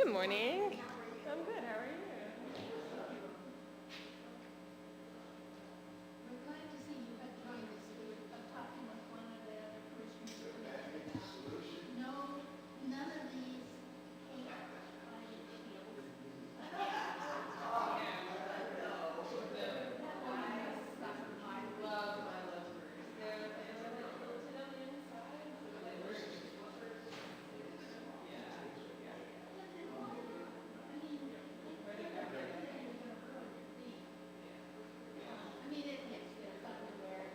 Good morning. I'm good. How are you? We're glad to see you have joined us. We were talking with one of the other commissioners about no, none of these came by shields. I mean, it hits their underwear.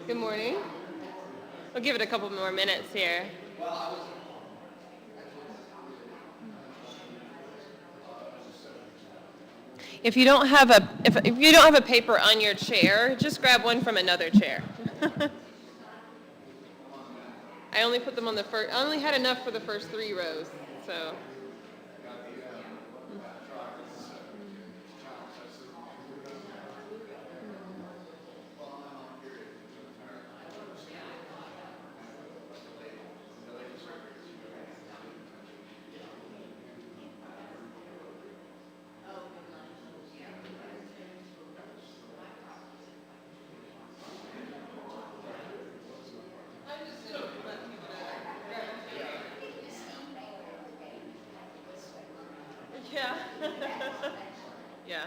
Good morning. We'll give it a couple more minutes here. If you don't have a paper on your chair, just grab one from another chair. I only put them on the first. I only had enough for the first 3 rows, so. Yeah. Yeah.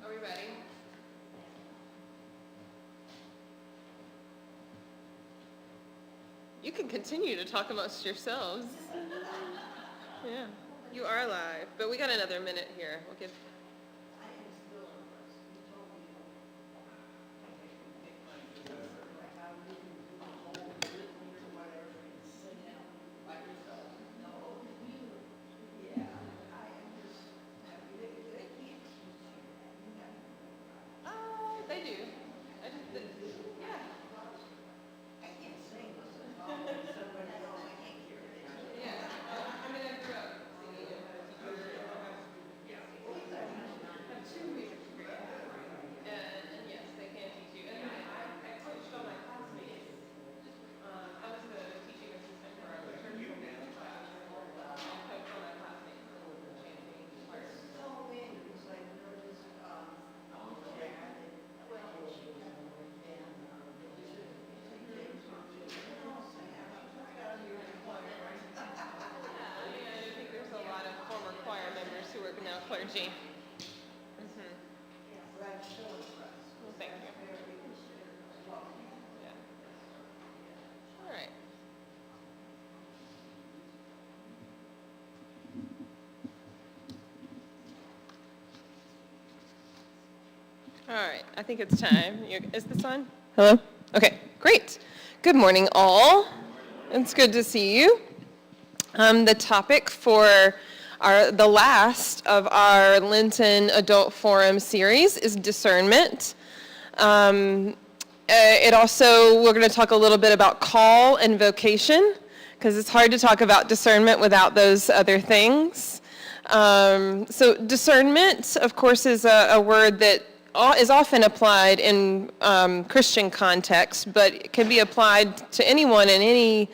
Are we ready? You can continue to talk amongst yourselves. Yeah, you are live, but we got another minute here. We'll give. They do. I just, yeah. Yeah. I mean, I grew up singing and had a teacher. I have two music degrees. And yes, they can teach you. And I coached all my classmates. I was the teaching assistant for our church music class. And coached all my classmates in chanting choir. I mean, I think there's a lot of former choir members who are now clergy. Well, thank you. Yeah. All right. All right, I think it's time. Is this on? Hello? Okay, great. Good morning, all. It's good to see you. The topic for the last of our Lenten Adult Forum series is discernment. We're going to talk a little bit about call and vocation, because it's hard to talk about discernment without those other things. So discernment, of course, is a word that is often applied in Christian context, but it can be applied to anyone in any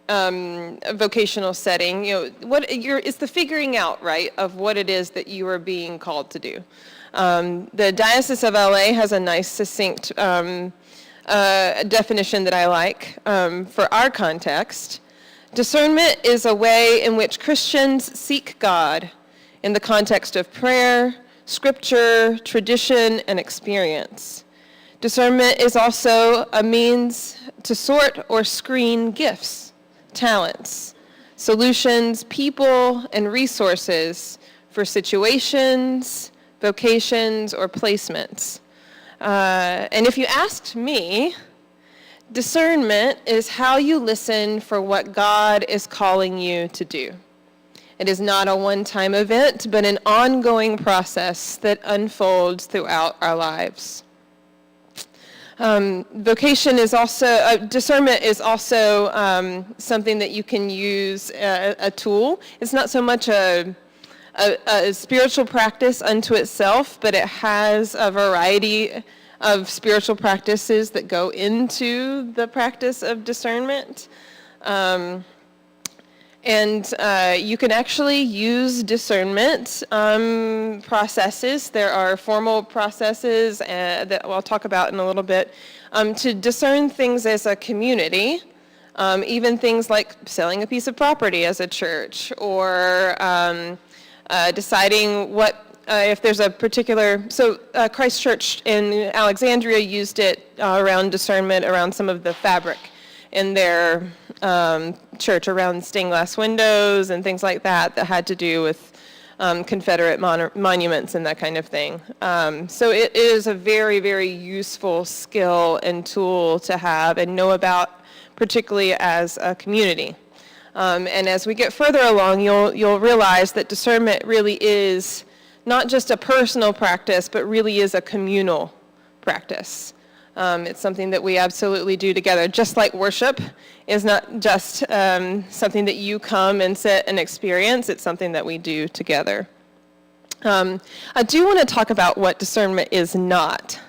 vocational setting. It's the figuring out, right, of what it is that you are being called to do. The Diocese of LA has a nice, succinct definition that I like for our context. Discernment is a way in which Christians seek God in the context of prayer, scripture, tradition, and experience. Discernment is also a means to sort or screen gifts, talents, solutions, people, and resources for situations, vocations, or placements. And if you asked me, discernment is how you listen for what God is calling you to do. It is not a one-time event, but an ongoing process that unfolds throughout our lives. Discernment is also something that you can use a tool. It's not so much a spiritual practice unto itself, but it has a variety of spiritual practices that go into the practice of discernment. And you can actually use discernment processes. There are formal processes that I'll talk about in a little bit to discern things as a community, even things like selling a piece of property as a church, or deciding what, if there's a particular, Christ Church in Alexandria used it around discernment around some of the fabric in their church, around stained glass windows and things like that had to do with Confederate monuments and that kind of thing. So it is a very, very useful skill and tool to have and know about, particularly as a community. And as we get further along, you'll realize that discernment really is not just a personal practice, but really is a communal practice. It's something that we absolutely do together, just like worship is not just something that you come and sit and experience. It's something that we do together. I do want to talk about what discernment is not.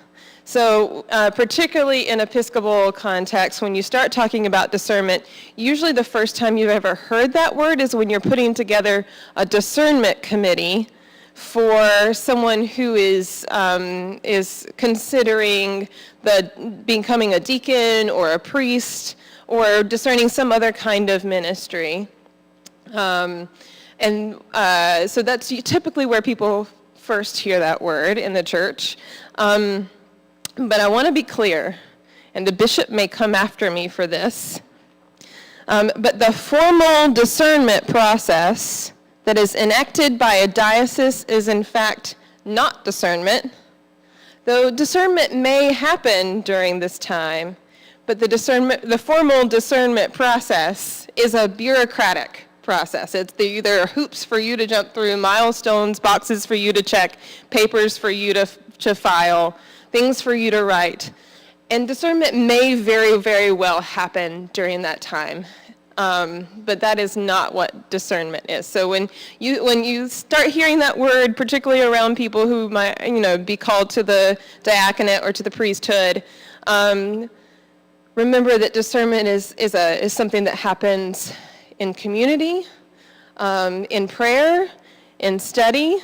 So particularly in Episcopal context, when you start talking about discernment, usually the first time you've ever heard that word is when you're putting together a discernment committee for someone who is considering becoming a deacon or a priest or discerning some other kind of ministry. So that's typically where people first hear that word in the church. But I want to be clear, and the bishop may come after me for this, but the formal discernment process that is enacted by a diocese is in fact not discernment, though discernment may happen during this time, but the formal discernment process is a bureaucratic process. There are hoops for you to jump through, milestones, boxes for you to check, papers for you to file, things for you to write. And discernment may very, very well happen during that time. But that is not what discernment is. So when you start hearing that word, particularly around people who might be called to the diaconate or to the priesthood, remember that discernment is something that happens in community, in prayer, in study.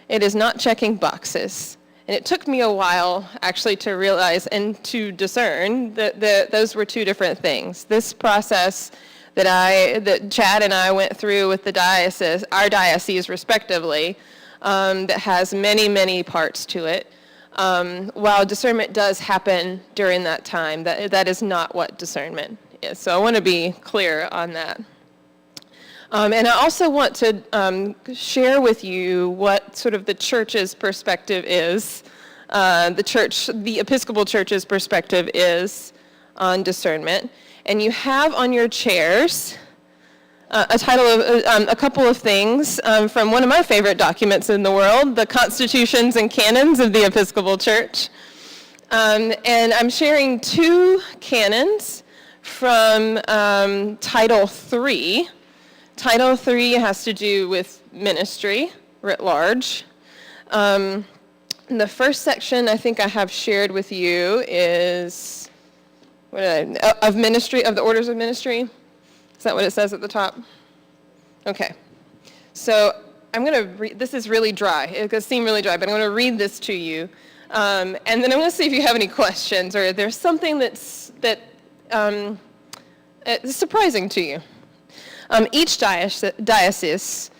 It is not checking boxes. And it took me a while, actually, to realize and to discern that those were two different things. This process that Chad and I went through with our diocese respectively, that has many, many parts to it. While discernment does happen during that time, that is not what discernment is. So I want to be clear on that. And I also want to share with you what sort of the church's perspective is, the Episcopal Church's perspective is on discernment. And you have on your chairs a title of a couple of things from one of my favorite documents in the world, the Constitutions and Canons of the Episcopal Church. And I'm sharing two canons from Title III. Title III has to do with ministry writ large. The first section I think I have shared with you is of ministry, of the orders of ministry. Is that what it says at the top? Okay. So I'm going to read, this is really dry. It could seem really dry, but I'm going to read this to you. And then I'm going to see if you have any questions or if there's something that's surprising to you. Each diocese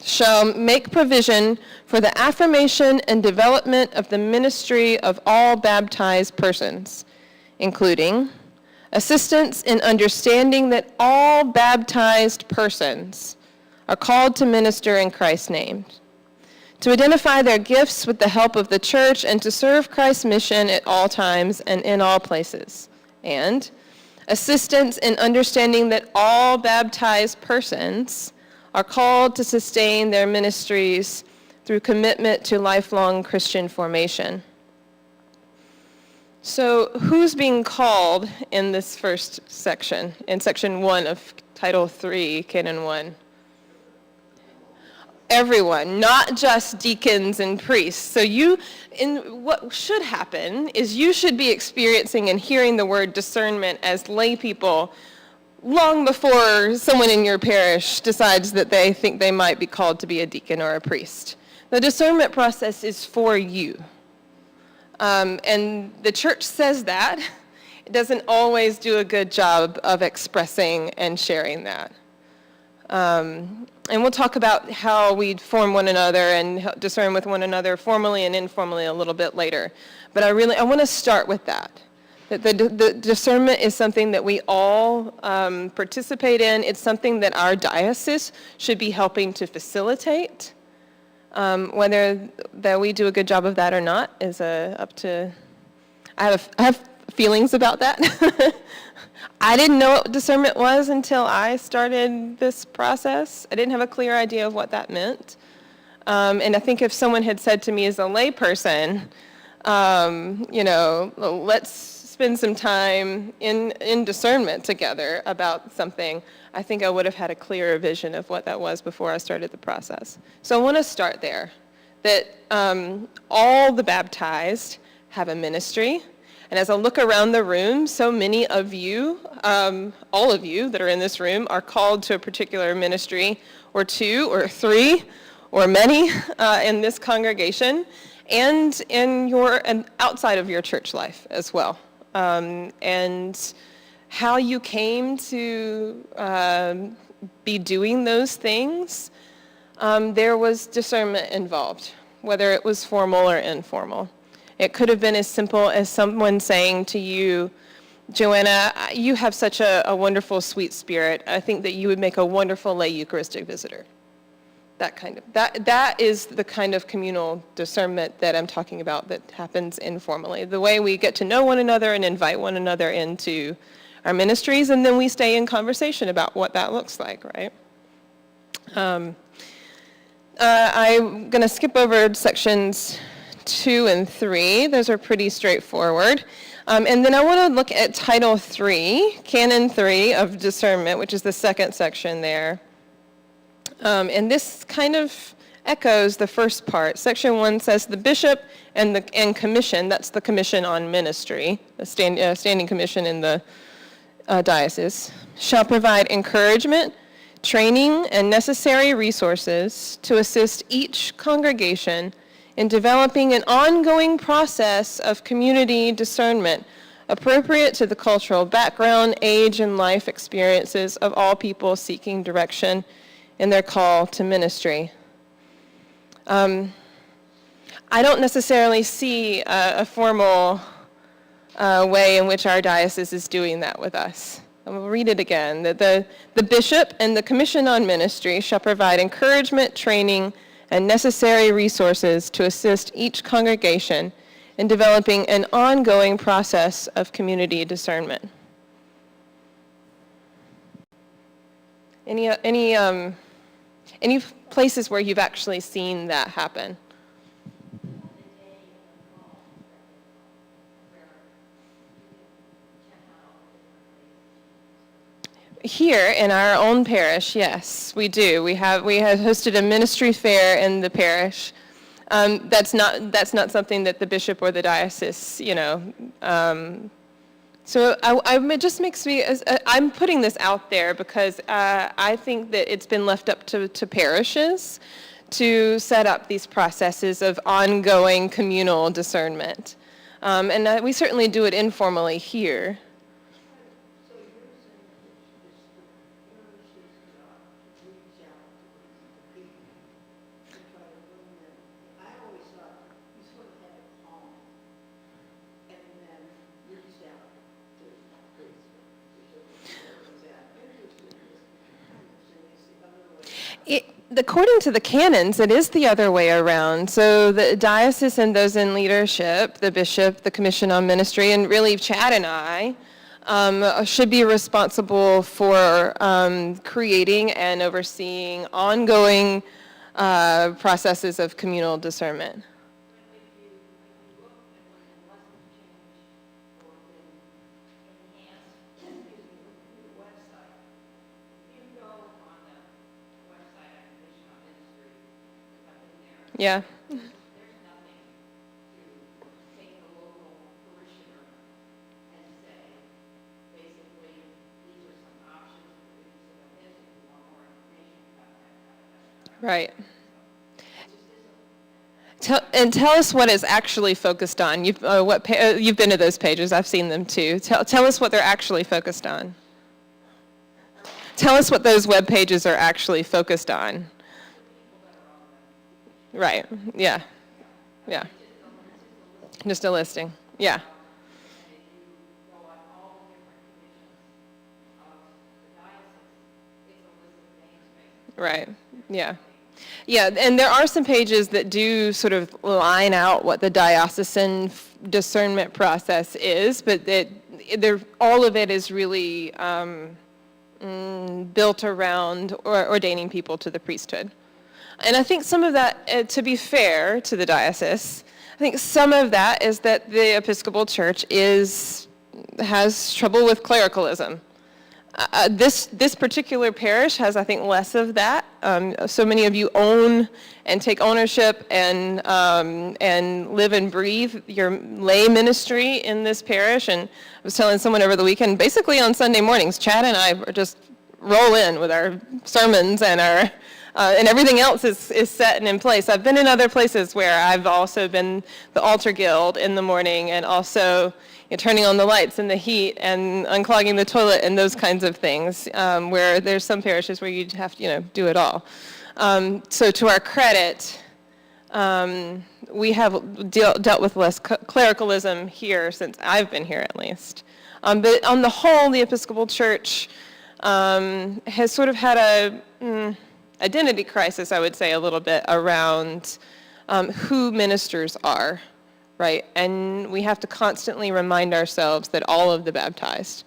shall make provision for the affirmation and development of the ministry of all baptized persons, including assistance in understanding that all baptized persons are called to minister in Christ's name, to identify their gifts with the help of the church, and to serve Christ's mission at all times and in all places, and assistance in understanding that all baptized persons are called to sustain their ministries through commitment to lifelong Christian formation. So who's being called in this first section, in section 1 of Title III, Canon 1? Everyone, not just deacons and priests. So what should happen is you should be experiencing and hearing the word discernment as lay people long before someone in your parish decides that they think they might be called to be a deacon or a priest. The discernment process is for you. And the church says that. It doesn't always do a good job of expressing and sharing that. And we'll talk about how we form one another and discern with one another formally and informally a little bit later. But I want to start with that. That the discernment is something that we all participate in. It's something that our diocese should be helping to facilitate. Whether that we do a good job of that or not is up to. I have feelings about that. I didn't know what discernment was until I started this process. I didn't have a clear idea of what that meant. And I think if someone had said to me as a layperson, let's spend some time in discernment together about something, I think I would have had a clearer vision of what that was before I started the process. So I want to start there, that all the baptized have a ministry. And as I look around the room, so many of you, all of you that are in this room, are called to a particular ministry, or two, or three, or many in this congregation, and and outside of your church life as well. And how you came to be doing those things, there was discernment involved, whether it was formal or informal. It could have been as simple as someone saying to you, Joanna, you have such a wonderful, sweet spirit. I think that you would make a wonderful lay Eucharistic visitor. That is the kind of communal discernment that I'm talking about that happens informally. The way we get to know one another and invite one another into our ministries, and then we stay in conversation about what that looks like, right? I'm going to skip over sections 2 and 3. Those are pretty straightforward. And then I want to look at Title 3, Canon 3 of Discernment, which is the second section there. And this kind of echoes the first part. Section 1 says the bishop and commission, that's the commission on ministry, the standing commission in the diocese, shall provide encouragement, training, and necessary resources to assist each congregation in developing an ongoing process of community discernment appropriate to the cultural background, age, and life experiences of all people seeking direction in their call to ministry. I don't necessarily see a formal way in which our diocese is doing that with us. I will read it again. That the bishop and the commission on ministry shall provide encouragement, training, and necessary resources to assist each congregation in developing an ongoing process of community discernment. Any places where you've actually seen that happen? Here in our own parish, yes, we do. We have hosted a ministry fair in the parish. That's not something that the bishop or the diocese, So it just makes me. I'm putting this out there because I think that it's been left up to parishes to set up these processes of ongoing communal discernment, and we certainly do it informally here. According to the canons, it is the other way around. So the diocese and those in leadership, the bishop, the commission on ministry, and really Chad and I, should be responsible for creating and overseeing ongoing processes of communal discernment. Yeah. There's nothing to take the local parishioner and say, basically, these are some options for you to look into if you want more information about that. Right. Tell us what is actually focused on. You've been to those pages. I've seen them too. Tell us what they're actually focused on. Tell us what those web pages are actually focused on. Right. Yeah. Yeah. Just a listing. Yeah. Right. Yeah. Yeah, and there are some pages that do sort of line out what the diocesan discernment process is, but all of it is really built around ordaining people to the priesthood. And I think some of that, to be fair to the diocese, I think some of that is that the Episcopal Church has trouble with clericalism. This particular parish has, I think, less of that. So many of you own and take ownership and live and breathe your lay ministry in this parish. And I was telling someone over the weekend, basically on Sunday mornings, Chad and I are just roll in with our sermons and our and everything else is set and in place. I've been in other places where I've also been the altar guild in the morning, and also turning on the lights and the heat and unclogging the toilet and those kinds of things, where there's some parishes where you have to do it all. So to our credit, we have dealt with less clericalism here since I've been here, at least. But on the whole, the Episcopal Church has sort of had a identity crisis, I would say, a little bit around who ministers are, right? And we have to constantly remind ourselves that all of the baptized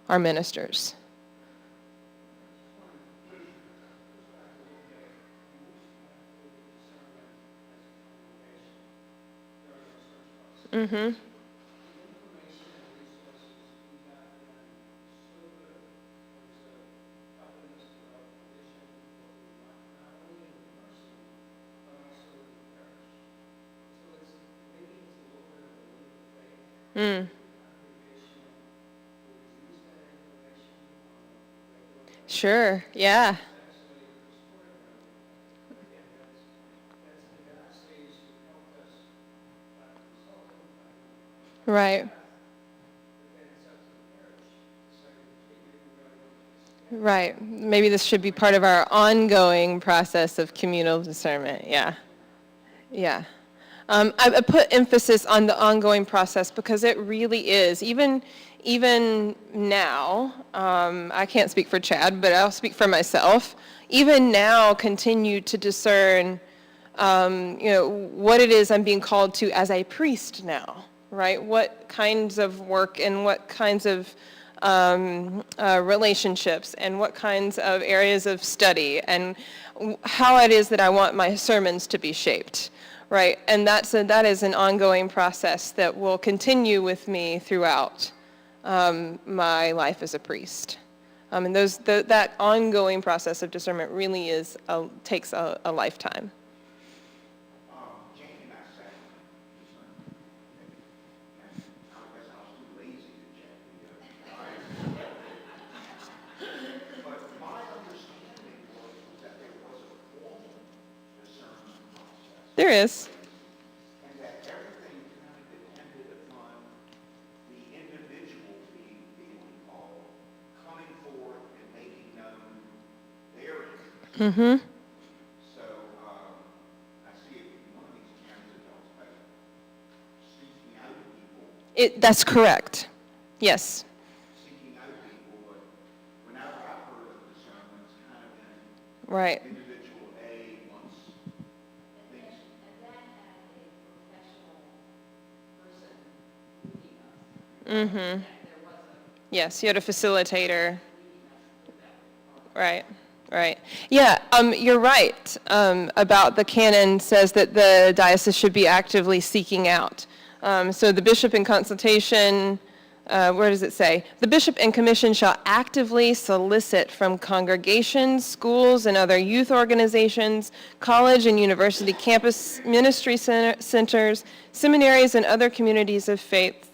are ministers. Mm-hmm. Mm. Sure, yeah. Right. Right. Maybe this should be part of our ongoing process of communal discernment. Yeah. Yeah. I put emphasis on the ongoing process because it really is. Even now, I can't speak for Chad, but I'll speak for myself. Even now, continue to discern, what it is I'm being called to as a priest now, right? What kinds of work and what kinds of relationships and what kinds of areas of study and how it is that I want my sermons to be shaped. Right, and that is an ongoing process that will continue with me throughout my life as a priest. And that ongoing process of discernment really takes a lifetime. There is. And that everything kind of depended upon the individual being called, coming forward and making known their interest. Mm-hmm. So I see it in one of these terms that talks about seeking out people. That's correct. Yes. Seeking out people, but whenever I've heard of the sermon, it's kind of been Right. individual A wants things. And that had a professional person leading us. Mm-hmm. There was a Yes, you had a facilitator. leading us through that. Right, right. Yeah, you're right about the canon says that the diocese should be actively seeking out. So the bishop in consultation, where does it say? The bishop and commission shall actively solicit from congregations, schools, and other youth organizations, college and university campus ministry centers, seminaries, and other communities of faith,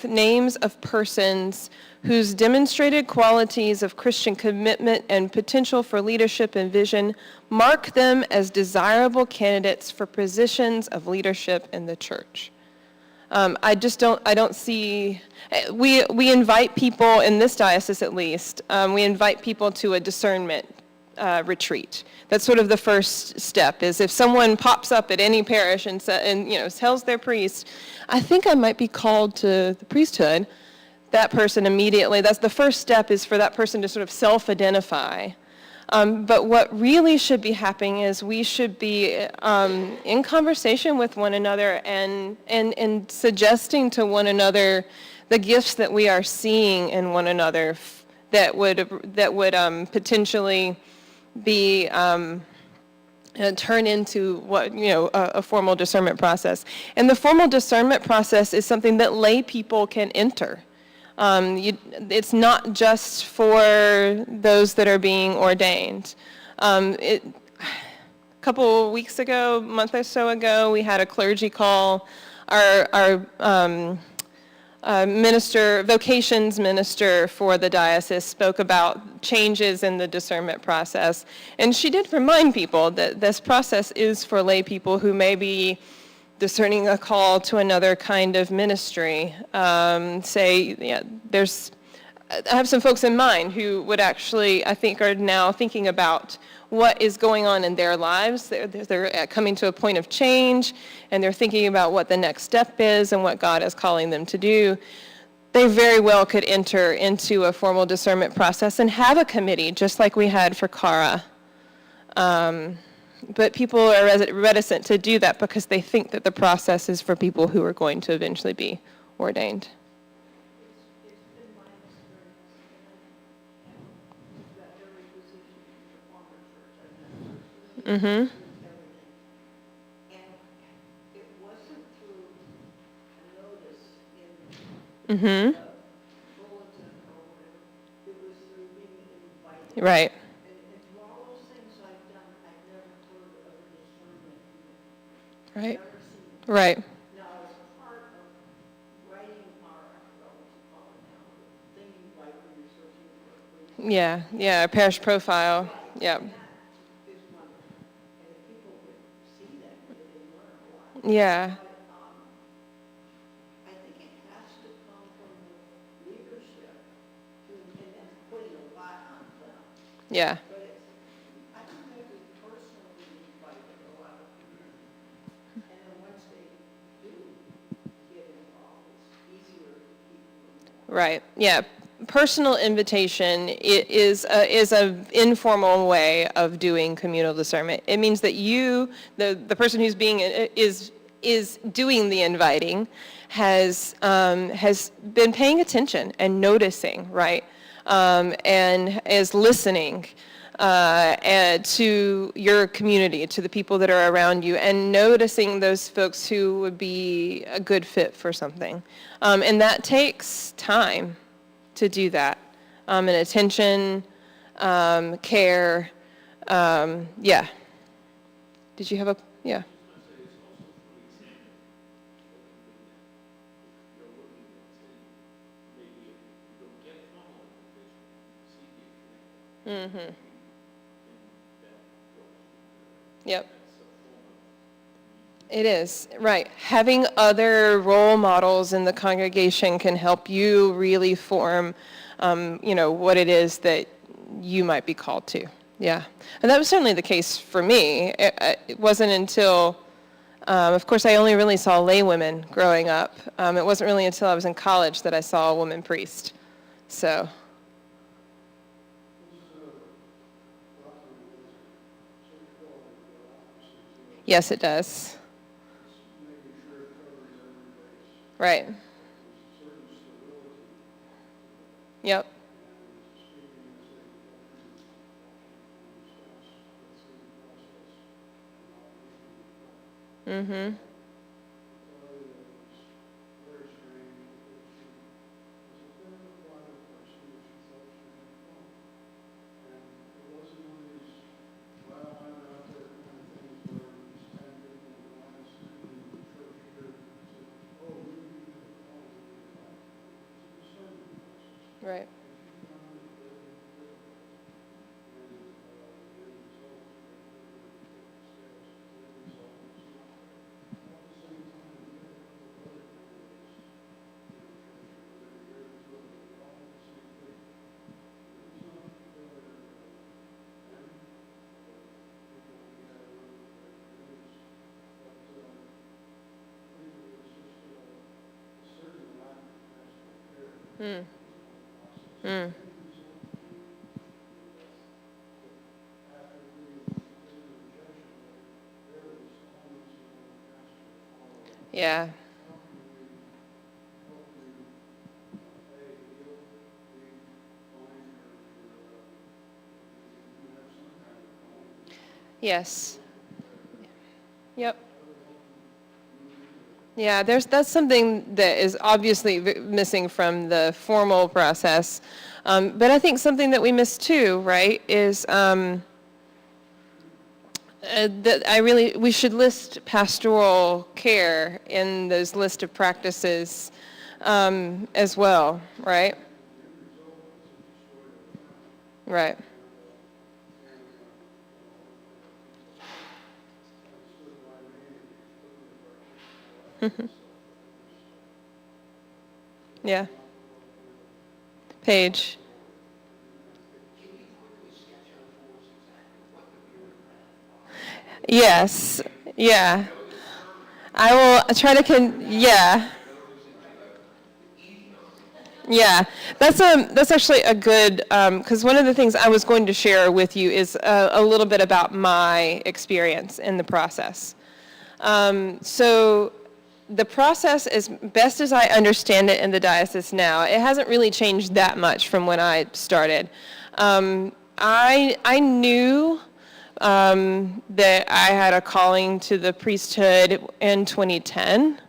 names of persons whose demonstrated qualities of Christian commitment and potential for leadership and vision mark them as desirable candidates for positions of leadership in the church. I don't see, we invite people, in this diocese at least, we invite people to a discernment retreat. That's sort of the first step, is if someone pops up at any parish and tells their priest, I think I might be called to the priesthood, that person immediately, that's the first step, is for that person to sort of self-identify. But what really should be happening is we should be in conversation with one another and suggesting to one another the gifts that we are seeing in one another that would potentially be turn into a formal discernment process. And the formal discernment process is something that lay people can enter. It's not just for those that are being ordained. A couple weeks ago, a month or so ago, we had a clergy call. Our vocations minister for the diocese spoke about changes in the discernment process. And she did remind people that this process is for lay people who may be discerning a call to another kind of ministry. I have some folks in mind who would actually, I think, are now thinking about what is going on in their lives. They're coming to a point of change, and they're thinking about what the next step is and what God is calling them to do. They very well could enter into a formal discernment process and have a committee, just like we had for Cara. But people are reticent to do that because they think that the process is for people who are going to eventually be ordained. It's been my experience, and we've got every position in the former church. I've done Mm-hmm. everything. And it wasn't through a notice in Mm-hmm. the bulletin or whatever. It was through being invited. Right. And through all those things I've done, I've never heard of a discernment committee. Right. Never seen it. Right. Now, as part of writing our, what you call it now, thing you write when you're searching for a Yeah, parish profile. Yeah. that is wonderful. And if people would see that, they learn a lot. Yeah. But I think it has to come from the leadership, and that's putting a lot on them. Yeah. But it's, I don't know if we personally invited a lot of people. And then once they do get involved, it's easier to keep them. Right. Yeah. Personal invitation is an informal way of doing communal discernment. It means that you, the person who's is doing the inviting, has been paying attention and noticing, right, and is listening to your community, to the people that are around you, and noticing those folks who would be a good fit for something, and that takes time to do that, and attention, care, yeah. Did you have a, yeah. Mm-hmm. Yep. It is, right. Having other role models in the congregation can help you really form, what it is that you might be called to. Yeah. And that was certainly the case for me. It wasn't until, of course, I only really saw lay women growing up. It wasn't really until I was in college that I saw a woman priest. So. Yes, it does. Right. Yep. Mm-hmm. Right. Mm. Mm. Yeah. Yes. Yep. Yeah, that's something that is obviously missing from the formal process. But I think something that we miss too, right, is that we should list pastoral care in those list of practices as well, right? Right. Yeah. Paige. Yes. Yeah. I will try to yeah. Yeah, that's actually a good, because one of the things I was going to share with you is a little bit about my experience in the process. So the process, as best as I understand it in the diocese now, it hasn't really changed that much from when I started. I knew that I had a calling to the priesthood in 2010.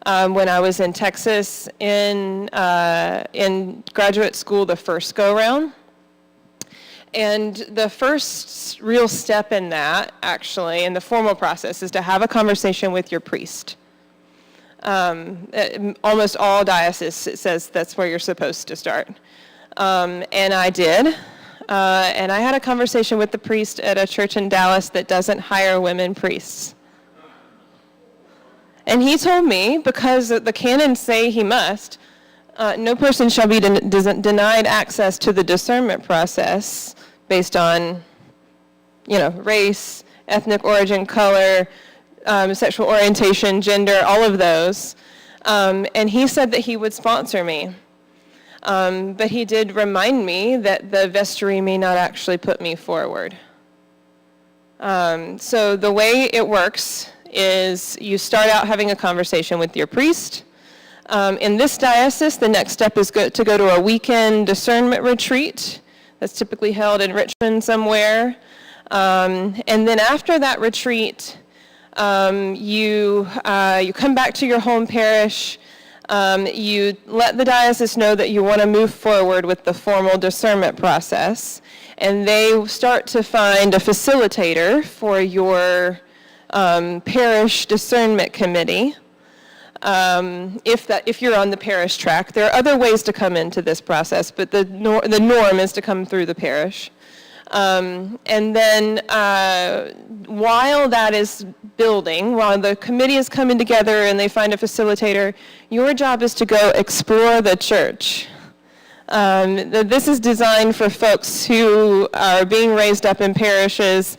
When I was in Texas in graduate school the first go-round. And the first real step in that, actually, in the formal process, is to have a conversation with your priest. Almost all dioceses, it says that's where you're supposed to start. And I did. And I had a conversation with the priest at a church in Dallas that doesn't hire women priests. And he told me, because the canons say he must, no person shall be denied access to the discernment process based on, race, ethnic origin, color, sexual orientation, gender, all of those. And he said that he would sponsor me. But he did remind me that the vestry may not actually put me forward. So the way it works is you start out having a conversation with your priest. In this diocese, the next step is to go to a weekend discernment retreat that's typically held in Richmond somewhere. And then after that retreat, you come back to your home parish. You let the diocese know that you want to move forward with the formal discernment process. And they start to find a facilitator for your parish discernment committee, if you're on the parish track. There are other ways to come into this process, but the norm is to come through the parish. And then while that is building, while the committee is coming together and they find a facilitator, your job is to go explore the church. This is designed for folks who are being raised up in parishes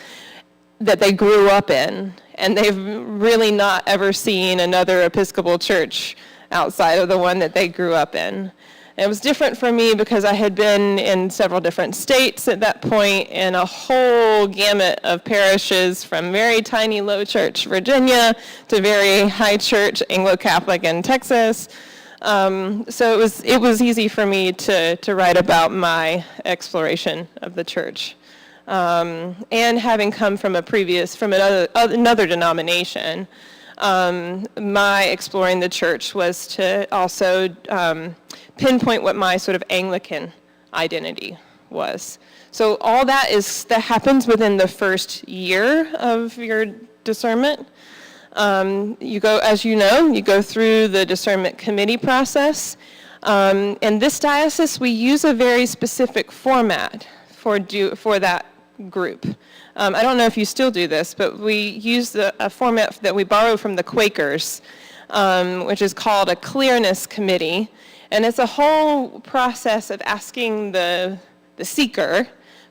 that they grew up in, and they've really not ever seen another Episcopal church outside of the one that they grew up in. It was different for me because I had been in several different states at that point, in a whole gamut of parishes, from very tiny low church Virginia to very high church Anglo-Catholic in Texas. So it was easy for me to write about my exploration of the church. And having come from another denomination, my exploring the church was to also pinpoint what my sort of Anglican identity was. So all that happens within the first year of your discernment. You go through the discernment committee process. In this diocese, we use a very specific format for that group. I don't know if you still do this, but we use a format that we borrow from the Quakers, which is called a clearness committee. And it's a whole process of asking the seeker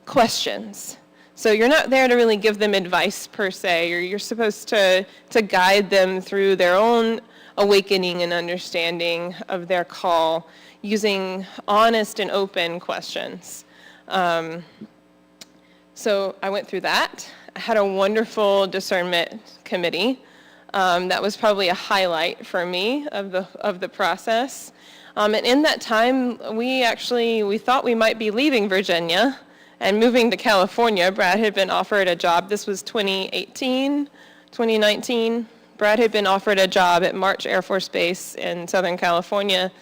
questions. So you're not there to really give them advice per se, or you're supposed to guide them through their own awakening and understanding of their call using honest and open questions. So I went through that. I had a wonderful discernment committee. That was probably a highlight for me of the process. And in that time, we thought we might be leaving Virginia and moving to California. Brad had been offered a job. This was 2019, Brad had been offered a job at March Air Force Base in Southern California,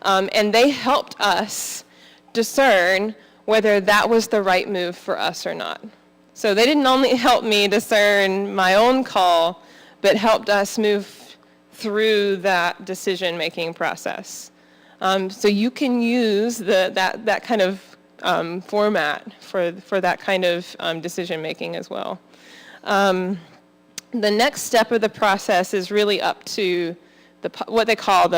and they helped us discern whether that was the right move for us or not. So they didn't only help me discern my own call, but helped us move through that decision-making process. So you can use that kind of format for that kind of decision-making as well. The next step of the process is really up to what they call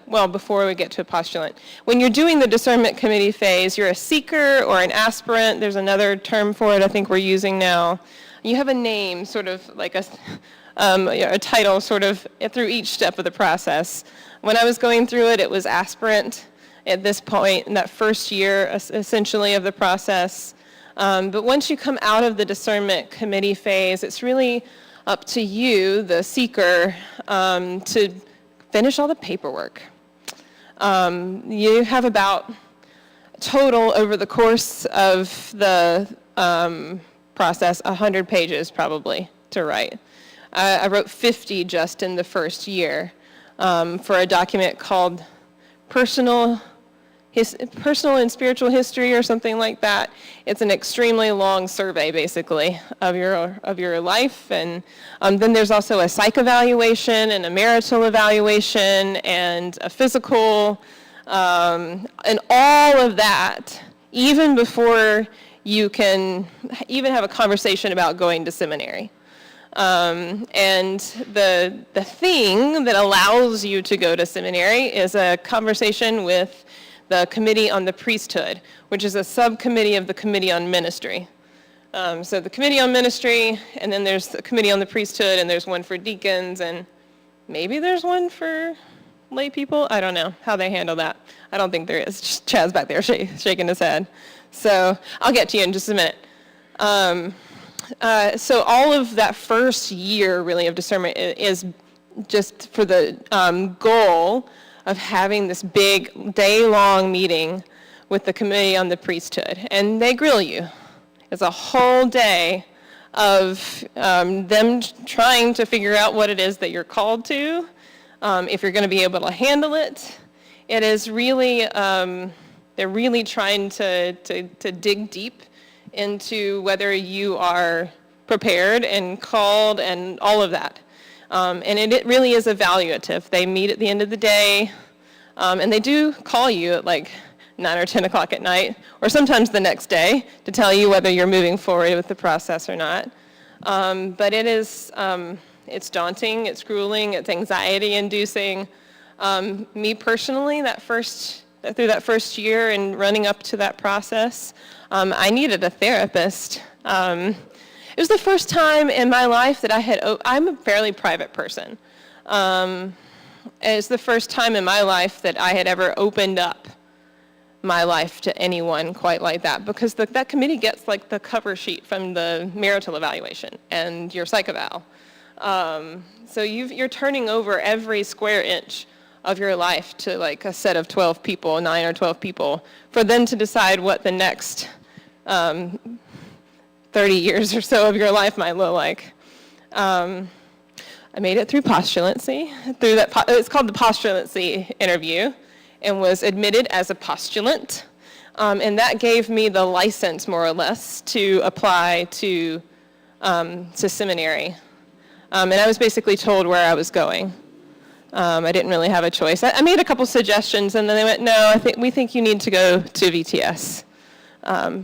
well, before we get to a postulant. When you're doing the discernment committee phase, you're a seeker or an aspirant. There's another term for it I think we're using now. You have a name, sort of like a title sort of through each step of the process. When I was going through it, it was aspirant at this point, in that first year, essentially, of the process. But once you come out of the discernment committee phase, it's really up to you, the seeker, to finish all the paperwork. You have about total over the course of the process, 100 pages probably to write. I wrote 50 just in the first year for a document called Personal and Spiritual History or something like that. It's an extremely long survey, basically, of your life. And then there's also a psych evaluation and a marital evaluation and a physical, and all of that, even before you can even have a conversation about going to seminary. And the thing that allows you to go to seminary is a conversation with the Committee on the Priesthood, which is a subcommittee of the Committee on Ministry. So the Committee on Ministry, and then there's the Committee on the Priesthood, and there's one for deacons, and maybe there's one for lay people. I don't know how they handle that. I don't think there is. Just Chad's back there shaking his head. So I'll get to you in just a minute. So all of that first year, really, of discernment is just for the goal of having this big day-long meeting with the Committee on the Priesthood. And they grill you. It's a whole day of them trying to figure out what it is that you're called to, if you're going to be able to handle it. It is really, they're really trying to dig deep into whether you are prepared and called and all of that. And it really is evaluative. They meet at the end of the day, and they do call you at like 9 or 10 o'clock at night, or sometimes the next day, to tell you whether you're moving forward with the process or not. But it is, it's daunting, it's grueling, it's anxiety-inducing. Me personally, through that first year and running up to that process, I needed a therapist. It was the first time in my life that I'm a fairly private person. It's the first time in my life that I had ever opened up my life to anyone quite like that, because that committee gets like the cover sheet from the marital evaluation and your psych eval. So you're turning over every square inch of your life to like a set of 12 people, 9 or 12 people, for them to decide what the next 30 years or so of your life might look like. I made it through postulancy. It's called the postulancy interview, and was admitted as a postulant. And that gave me the license, more or less, to apply to seminary. And I was basically told where I was going. I didn't really have a choice. I made a couple suggestions, and then they went, no, we think you need to go to VTS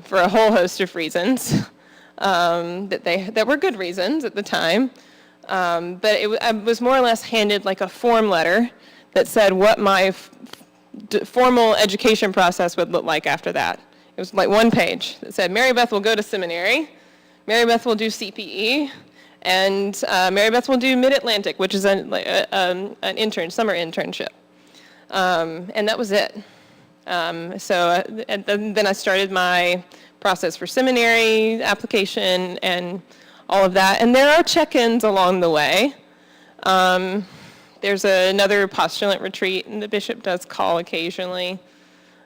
for a whole host of reasons that were good reasons at the time. But I was more or less handed like a form letter that said what my formal education process would look like after that. It was like one page that said, Mary Beth will go to seminary, Mary Beth will do CPE, and Mary Beth will do Mid-Atlantic, which is an summer internship. And that was it. And then I started my process for seminary application and all of that. And there are check-ins along the way. There's another postulant retreat, and the bishop does call occasionally.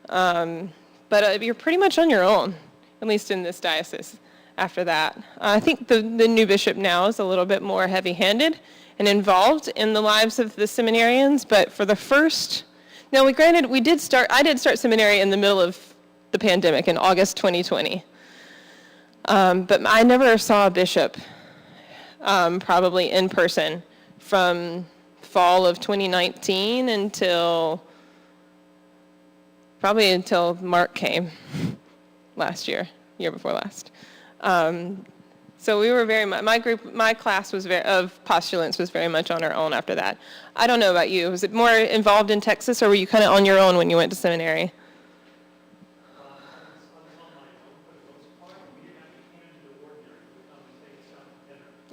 But you're pretty much on your own, at least in this diocese, after that. I think the new bishop now is a little bit more heavy-handed and involved in the lives of the seminarians, but for the first, now I did start seminary in the middle of the pandemic in August 2020. But I never saw a bishop, probably in person, from fall of 2019 until Mark came last year before last. So we were very much, my class of postulants was very much on our own after that. I don't know about you. Was it more involved in Texas, or were you kind of on your own when you went to seminary?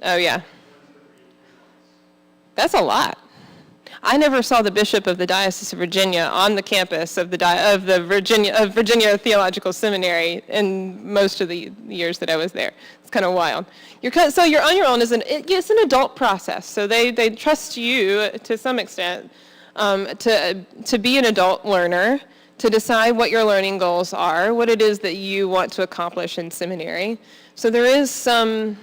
Oh, yeah. That's a lot. I never saw the bishop of the Diocese of Virginia on the campus of Virginia Theological Seminary in most of the years that I was there. It's kind of wild. So you're on your own. It's an adult process. So they trust you to some extent to be an adult learner, to decide what your learning goals are, what it is that you want to accomplish in seminary. So there is some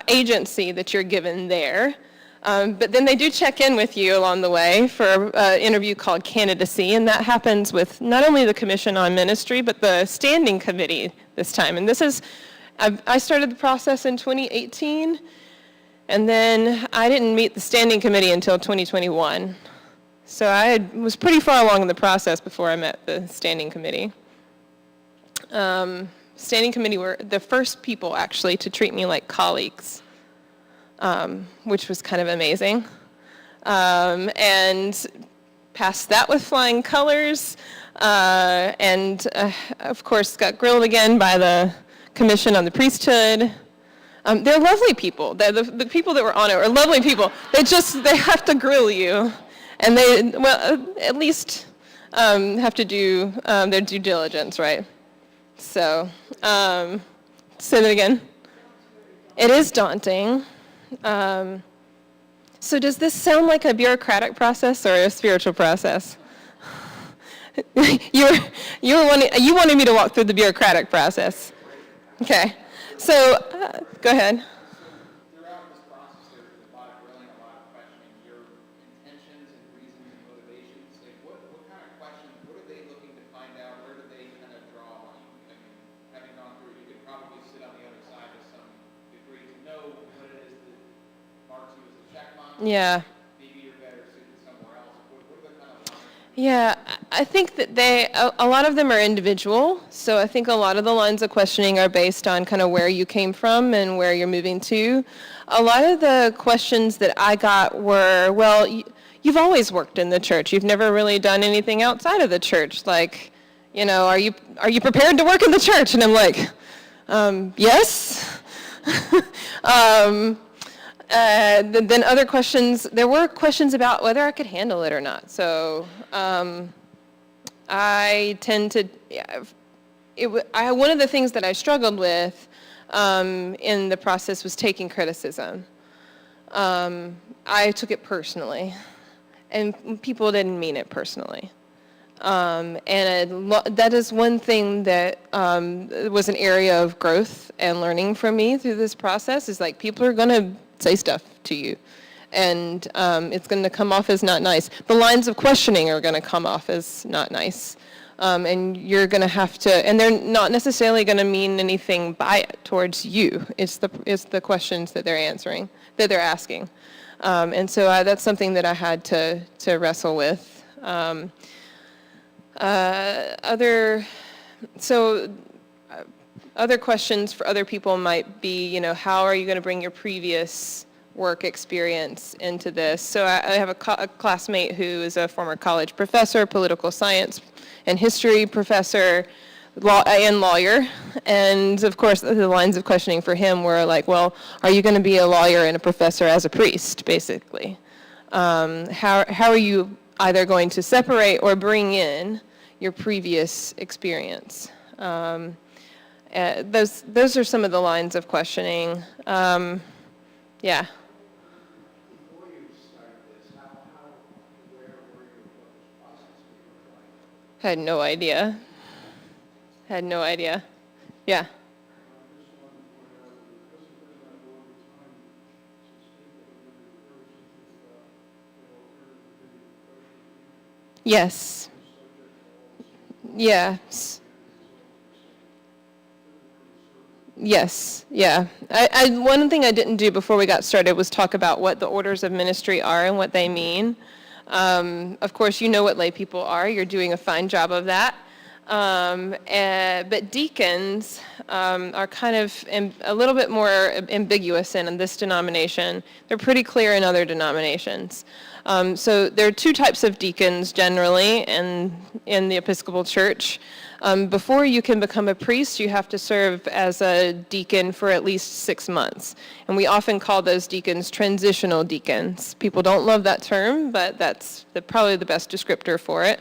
agency that you're given there. But then they do check in with you along the way for an interview called candidacy, and that happens with not only the Commission on Ministry, but the Standing Committee this time. And I started the process in 2018, and then I didn't meet the Standing Committee until 2021. So I was pretty far along in the process before I met the Standing Committee. Standing Committee were the first people, actually, to treat me like colleagues. Which was kind of amazing, and passed that with flying colors, and of course got grilled again by the Commission on the Priesthood. They're lovely people. The people that were on it are lovely people. They have to grill you, and at least have to do their due diligence, right? So, say that again. It is daunting. So does this sound like a bureaucratic process or a spiritual process? you wanted me to walk through the bureaucratic process. Okay. So go ahead. Throughout this process, there's a lot of grilling, a lot of questioning your intentions and reasons and motivations. Like, what kind of questions? What are they looking to find out? Where do they kind of draw on you? I mean, having gone through, you could probably sit on the other side to some degree to know what it is that marks you as a check mark. Yeah. Maybe you're better suited somewhere else. What are the kind of lines? Yeah, I think that a lot of them are individual. So I think a lot of the lines of questioning are based on kind of where you came from and where you're moving to. A lot of the questions that I got were, well, you've always worked in the church. You've never really done anything outside of the church. Like, are you prepared to work in the church? And I'm like, yes. Then other questions, there were questions about whether I could handle it or not. So I tend to, one of the things that I struggled with in the process was taking criticism. I took it personally, and people didn't mean it personally. That is one thing that was an area of growth and learning for me through this process, is like people are going to say stuff to you, and it's going to come off as not nice. The lines of questioning are going to come off as not nice, and you're going to have to, and they're not necessarily going to mean anything by it towards you. It's the questions that they're asking, and so that's something that I had to wrestle with. Other questions for other people might be, how are you going to bring your previous work experience into this? So I have a classmate who is a former college professor, political science and history professor, and lawyer. And of course, the lines of questioning for him were like, well, are you going to be a lawyer and a professor as a priest, basically? How are you either going to separate or bring in your previous experience? Those are some of the lines of questioning. Yeah. Before you started this, where were you, what this process looked like? Had no idea. Yeah. Yes. Yes. Yes, yeah. One thing I didn't do before we got started was talk about what the orders of ministry are and what they mean. Of course, you know what lay people are. You're doing a fine job of that. But deacons are kind of a little bit more ambiguous in this denomination. They're pretty clear in other denominations. So there are two types of deacons generally in the Episcopal Church. Before you can become a priest, you have to serve as a deacon for at least 6 months. And we often call those deacons transitional deacons. People don't love that term, but that's probably the best descriptor for it.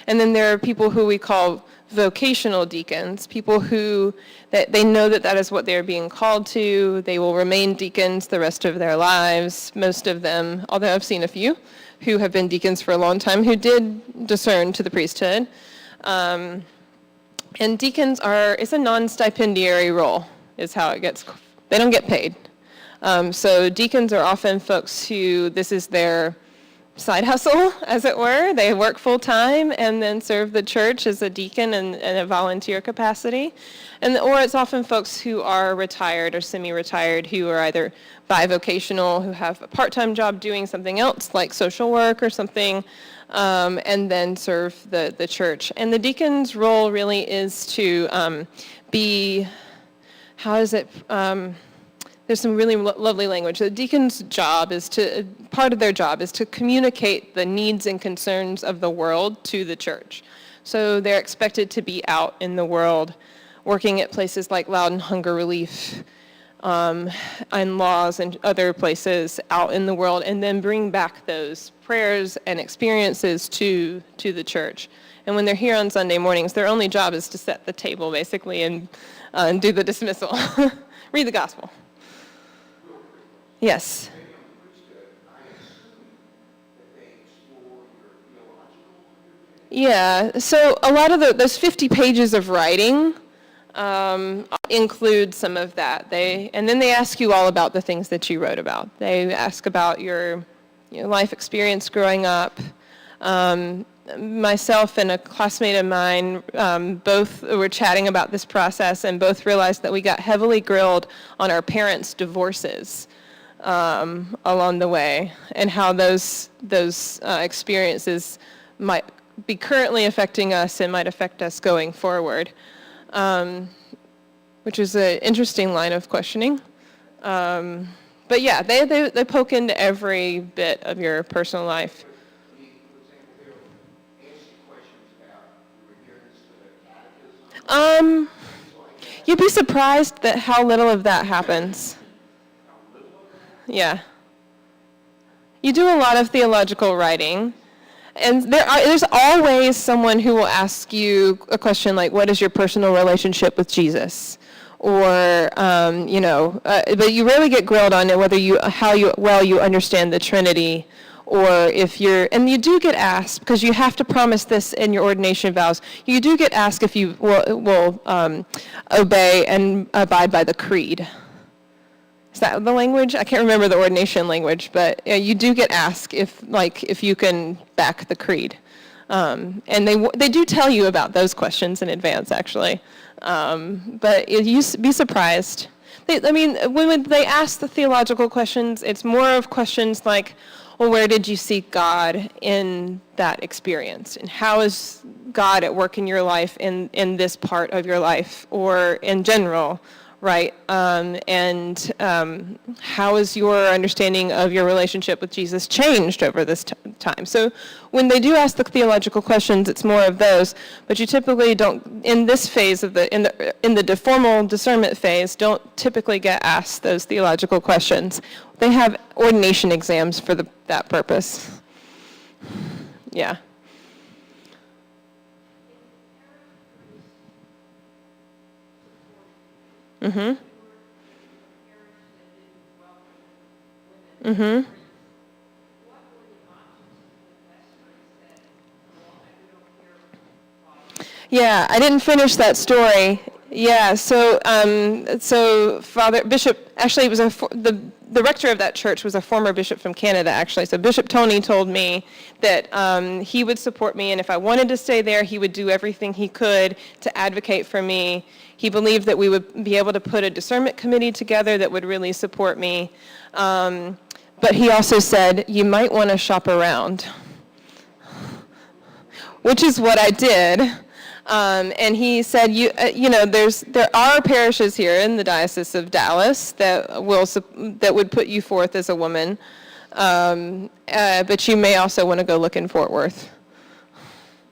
And then there are people who we call vocational deacons, people who that they know that is what they're being called to. They will remain deacons the rest of their lives. Most of them, although I've seen a few who have been deacons for a long time, who did discern to the priesthood. And deacons it's a non-stipendiary role, is how it gets, they don't get paid. So deacons are often folks who, this is their side hustle, as it were. They work full-time and then serve the church as a deacon in a volunteer capacity. Or it's often folks who are retired or semi-retired who are either bivocational, who have a part-time job doing something else like social work or something, and then serve the church. And the deacon's role really is to be, there's some really lovely language. The deacon's job part of their job is to communicate the needs and concerns of the world to the church. So they're expected to be out in the world, working at places like Loudon Hunger Relief, and laws and other places out in the world, and then bring back those prayers and experiences to the church. And when they're here on Sunday mornings, their only job is to set the table, basically, and do the dismissal. Read the gospel. Yes. Yeah, so a lot of those 50 pages of writing include some of that. And then they ask you all about the things that you wrote about. They ask about your life experience growing up. Myself and a classmate of mine both were chatting about this process and both realized that we got heavily grilled on our parents' divorces along the way, and how those experiences might be currently affecting us and might affect us going forward, which is an interesting line of questioning. But yeah, they poke into every bit of your personal life. You'd be surprised at how little of that happens. Yeah. You do a lot of theological writing, and there's always someone who will ask you a question like, what is your personal relationship with Jesus? Or, but you rarely get grilled on it, how well you understand the Trinity, or and you do get asked, because you have to promise this in your ordination vows, you do get asked if you will obey and abide by the creed. Is that the language? I can't remember the ordination language, but you do get asked if you can back the creed. And they do tell you about those questions in advance, actually. But you be surprised. When they ask the theological questions, it's more of questions like, well, where did you see God in that experience? And how is God at work in your life in this part of your life, or in general, right? And how has your understanding of your relationship with Jesus changed over this time? So when they do ask the theological questions, it's more of those, but you typically don't, in this phase of in the formal discernment phase, don't typically get asked those theological questions. They have ordination exams for that purpose. Yeah. Mm-hmm. Mm-hmm. Yeah, I didn't finish that story. Yeah, so Father Bishop, actually, it was the rector of that church was a former bishop from Canada, actually. So Bishop Tony told me that he would support me, and if I wanted to stay there, he would do everything he could to advocate for me. He believed that we would be able to put a discernment committee together that would really support me. But he also said, you might want to shop around, which is what I did. And he said, there are parishes here in the Diocese of Dallas that would put you forth as a woman, but you may also want to go look in Fort Worth,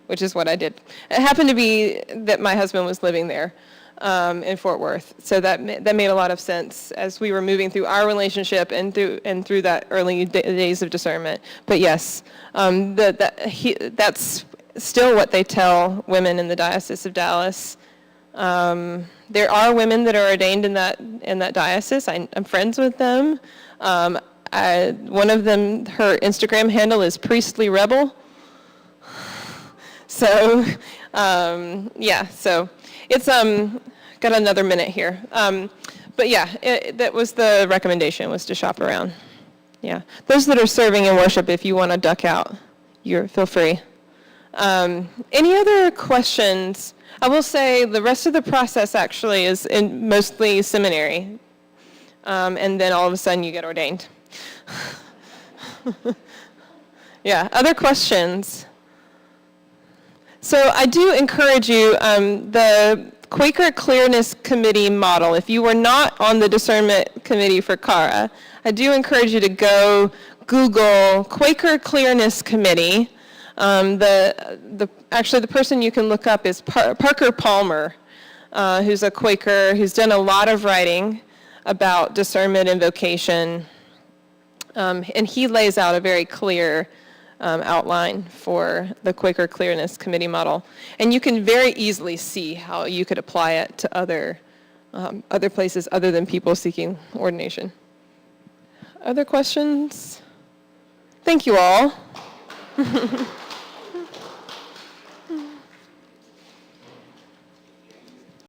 which is what I did. It happened to be that my husband was living there in Fort Worth, so that made a lot of sense as we were moving through our relationship and through that early days of discernment. But yes, that's still what they tell women in the Diocese of Dallas. There are women that are ordained in that diocese. I'm friends with them. One of them, her Instagram handle is Priestly Rebel. So, yeah, so it's got another minute here. But yeah, that was the recommendation, was to shop around. Yeah, those that are serving in worship, if you want to duck out, feel free. Any other questions? I will say the rest of the process actually is mostly seminary, and then all of a sudden you get ordained. Yeah, other questions? So I do encourage you, the Quaker Clearness Committee model, if you were not on the discernment committee for CARA, I do encourage you to go Google Quaker Clearness Committee. Actually, the person you can look up is Parker Palmer, who's a Quaker who's done a lot of writing about discernment and vocation, and he lays out a very clear outline for the Quaker Clearness Committee model, and you can very easily see how you could apply it to other places other than people seeking ordination. Other questions? Thank you all.